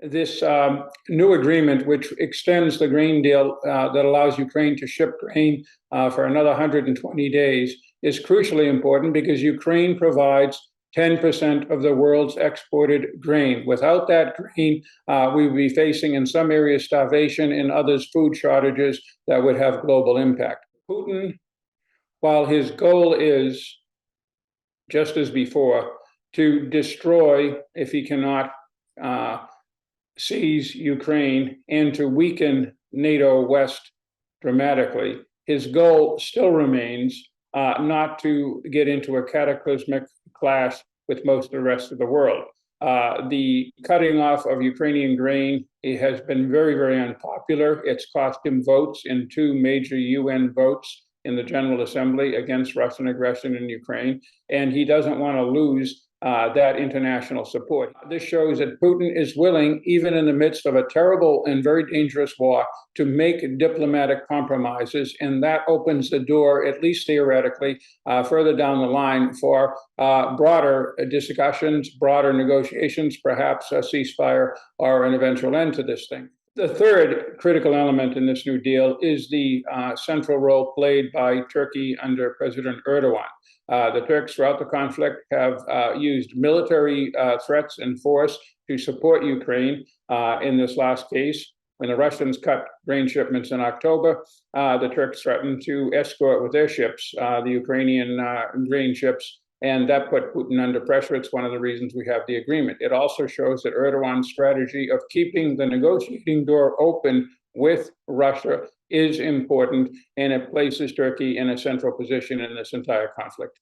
This new agreement, which extends the grain deal that allows Ukraine to ship grain for another 120 days, is crucially important because Ukraine provides 10% of the world's exported grain. Without that grain, we would be facing in some areas starvation, in others food shortages that would have global impact. Putin, while his goal is, just as before, to destroy, if he cannot seize Ukraine, and to weaken NATO West dramatically, his goal still remains not to get into a cataclysmic clash with most of the rest of the world. The cutting off of Ukrainian grain, it has been very, very unpopular. It's cost him votes in two major UN votes in the General Assembly against Russian aggression in Ukraine, and he doesn't want to lose that international support. This shows that Putin is willing, even in the midst of a terrible and very dangerous war, to make diplomatic compromises, and that opens the door, at least theoretically, further down the line for broader discussions, broader negotiations, perhaps a ceasefire or an eventual end to this thing. The third critical element in this new deal is the central role played by Turkey under President Erdogan. The Turks throughout the conflict have used military threats and force to support Ukraine. In this last case, when the Russians cut grain shipments in October, the Turks threatened to escort with their ships the Ukrainian grain ships, and that put Putin under pressure. It's one of the reasons we have the agreement. It also shows that Erdogan's strategy of keeping the negotiating door open with Russia is important, and it places Turkey in a central position in this entire conflict.